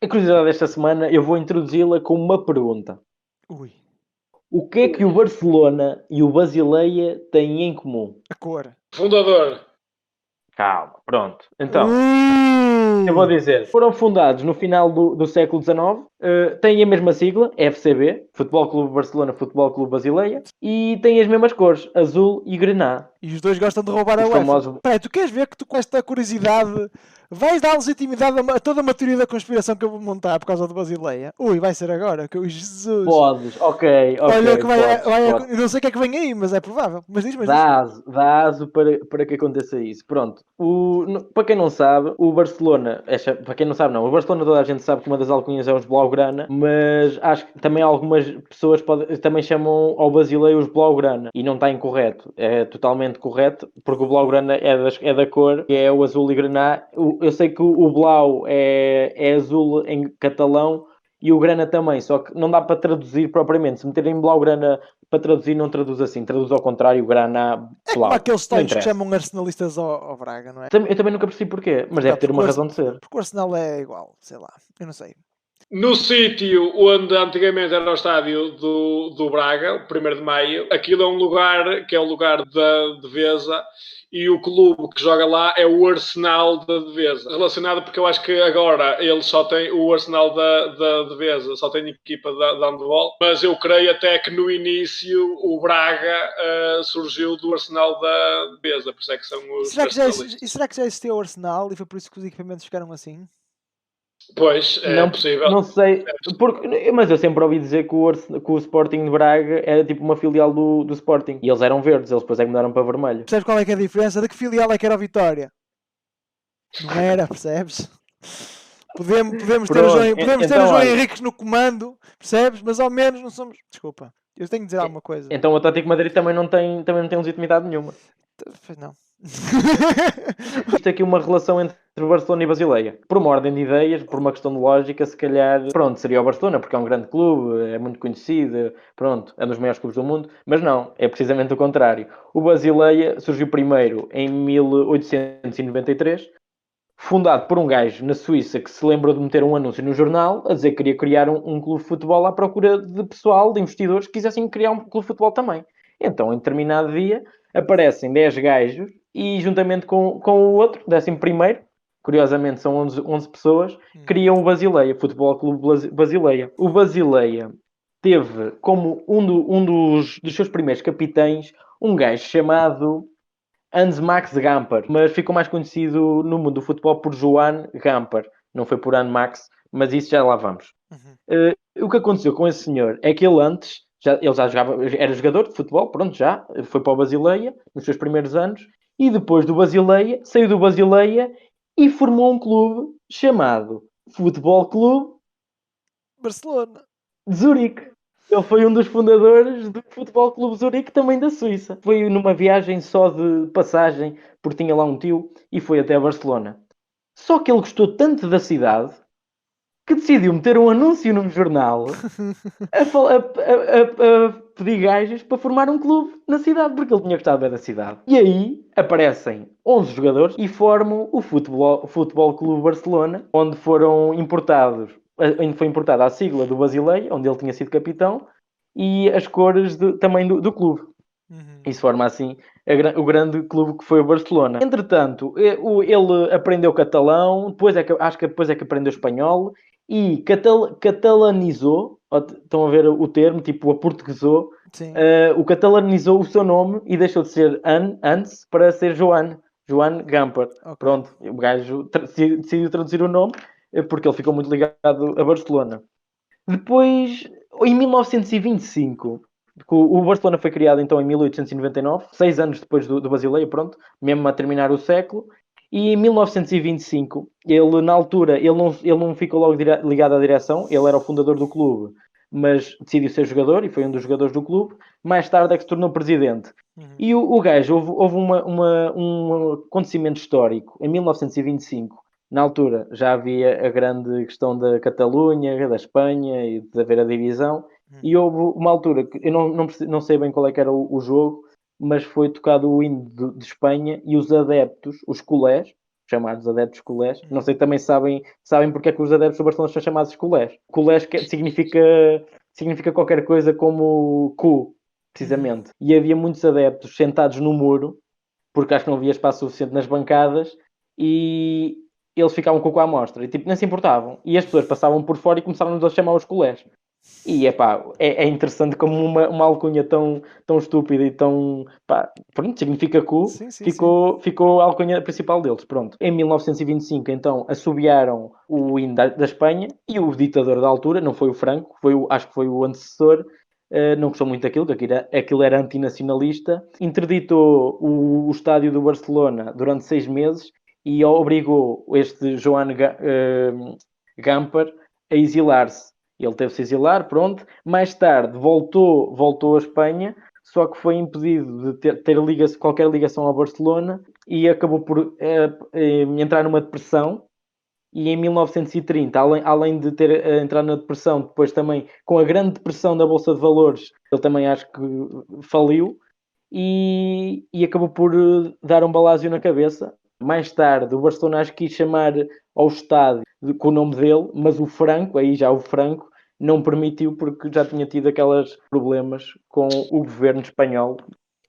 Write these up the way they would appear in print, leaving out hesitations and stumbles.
A curiosidade desta semana eu vou introduzi-la com uma pergunta. Ui, O que é que o Barcelona e o Basileia têm em comum? a cor. Fundador. Calma, pronto. Então, eu vou dizer, foram fundados no final do século XIX, têm a mesma sigla, FCB, Futebol Clube Barcelona, Futebol Clube Basileia, e têm as mesmas cores, azul e grená. E os dois gostam de roubar a Os UEFA. famosos... Peraí, tu queres ver que tu com esta curiosidade vais dar legitimidade a toda uma teoria da conspiração que eu vou montar por causa do Basileia? Ui, vai ser agora, que eu, Jesus. Podes, ok, Olha que podes. eu não sei o que é que vem aí, mas é provável. Mas diz. Dá aso para que aconteça isso. Pronto. Para quem não sabe, o Barcelona, para quem não sabe, não, o Barcelona toda a gente sabe que uma das alcunhas é os Blaugrana, mas acho que também algumas pessoas também chamam ao Basileia os Blaugrana e não está incorreto. É totalmente correto, porque o Blaugrana é da cor, que é o azul e grená. Eu sei que o Blau é azul em catalão e o grana também, só que não dá para traduzir propriamente. Se meterem Blaugrana para traduzir, não traduz assim, traduz ao contrário, grana É como blau. aqueles Não tonhos que interessa. chamam arsenalistas ao Braga, não é? Eu também nunca percebi porquê, mas deve ter uma razão de ser. Porque o Arsenal é igual, sei lá, eu não sei. No sítio onde antigamente era o estádio do Braga, o 1º de Maio, aquilo é um lugar que é o lugar da defesa e o clube que joga lá é o Arsenal da defesa. Relacionado porque eu acho que agora ele só tem o Arsenal da defesa, só tem equipa de handball, mas eu creio até que no início o Braga surgiu do Arsenal da defesa, por isso é que são os arsenalistas. Será que já existiu o Arsenal e foi por isso que os equipamentos ficaram assim? Pois, é possível. Não sei, mas eu sempre ouvi dizer que o Sporting de Braga era tipo uma filial do Sporting. E eles eram verdes, eles depois é que mudaram para vermelho. Percebes qual é que é a diferença? De que filial é que era o Vitória? Não era, percebes? Podemos ter o João Henriques no comando, percebes? Mas ao menos não somos... Desculpa, eu tenho que dizer alguma coisa. Então o Atlético de Madrid também não tem legitimidade nenhuma. Pois não. Isto aqui uma relação entre Barcelona e Basileia. Por uma ordem de ideias, por uma questão de lógica, se calhar, pronto, seria o Barcelona, porque é um grande clube, é muito conhecido, pronto, é um dos maiores clubes do mundo, mas não, é precisamente o contrário. O Basileia surgiu primeiro em 1893, fundado por um gajo na Suíça que se lembrou de meter um anúncio no jornal a dizer que queria criar um clube de futebol à procura de pessoal, de investidores que quisessem criar um clube de futebol também. Então, em determinado dia, aparecem 10 gajos e, juntamente com o outro, 11º, curiosamente são 11 pessoas, criam o Basileia, Futebol Clube Basileia. O Basileia teve como um dos seus primeiros capitães um gajo chamado Hans Max Gamper, mas ficou mais conhecido no mundo do futebol por Joan Gamper. Não foi por Hans Max, mas isso já lá vamos. O que aconteceu com esse senhor é que ele antes, ele já jogava, era jogador de futebol, pronto, já, foi para o Basileia nos seus primeiros anos, e depois do Basileia, saiu do Basileia e formou um clube chamado Futebol Clube Barcelona de Zurique. Ele foi um dos fundadores do Futebol Clube Zurique, também da Suíça. Foi numa viagem só de passagem, porque tinha lá um tio, e foi até Barcelona. Só que ele gostou tanto da cidade que decidiu meter um anúncio num jornal a pedir gajos para formar um clube na cidade, porque ele tinha gostado bem da cidade. E aí aparecem 11 jogadores e formam o Futebol Clube Barcelona, onde foi importada a sigla do Basileia, onde ele tinha sido capitão, e as cores também do clube. Isso forma assim o grande clube que foi o Barcelona. Entretanto, ele aprendeu catalão, acho que depois é que aprendeu espanhol e catalanizou, estão a ver o termo, tipo aportuguesou, catalanizou o seu nome e deixou de ser Hans para ser Joan Gamper. Okay. Pronto, o gajo decidiu traduzir o nome porque ele ficou muito ligado a Barcelona. Depois, em 1925, o Barcelona foi criado então em 1899, 6 anos depois do Basileia, pronto, mesmo a terminar o século. E em 1925, ele na altura, ele não ficou logo ligado à direção, ele era o fundador do clube, mas decidiu ser jogador e foi um dos jogadores do clube. Mais tarde é que se tornou presidente. E o gajo, houve um acontecimento histórico em 1925. Na altura já havia a grande questão da Catalunha, da Espanha e de haver a divisão. E houve uma altura que eu não sei bem qual é que era o jogo, mas foi tocado o hino de Espanha e os adeptos, os culés, chamados adeptos culés. Não sei, também sabem porque é que os adeptos do Barcelona são chamados culés. Culés significa qualquer coisa como cu, precisamente. E havia muitos adeptos sentados no muro, porque acho que não havia espaço suficiente nas bancadas, e eles ficavam com o cu à mostra. E tipo, nem se importavam. E as pessoas passavam por fora e começaram a chamar os culés. E é interessante como uma alcunha tão estúpida e tão... pronto, significa cu, Sim. ficou a alcunha principal deles. Pronto. Em 1925, então, assobiaram o hino da Espanha, e o ditador da altura, não foi o Franco, acho que foi o antecessor, não gostou muito daquilo, que aquilo era antinacionalista, interditou o estádio do Barcelona durante 6 meses e obrigou este Joan Gamper a exilar-se. Ele teve-se a exilar, pronto. Mais tarde voltou à Espanha, só que foi impedido de ter qualquer ligação ao Barcelona e acabou por entrar numa depressão. E em 1930, além de ter entrado na depressão, depois também com a grande depressão da Bolsa de Valores, ele também acho que faliu e acabou por dar um balázio na cabeça. Mais tarde, o Barcelona acho que quis chamar ao estádio com o nome dele, mas o Franco não permitiu porque já tinha tido aqueles problemas com o governo espanhol,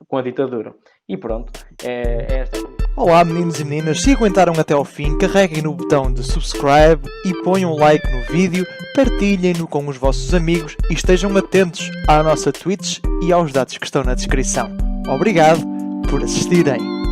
com a ditadura. E pronto, é esta. Olá meninos e meninas, se aguentaram até ao fim, carreguem no botão de subscribe e ponham um like no vídeo, partilhem-no com os vossos amigos e estejam atentos à nossa Twitch e aos dados que estão na descrição. Obrigado por assistirem!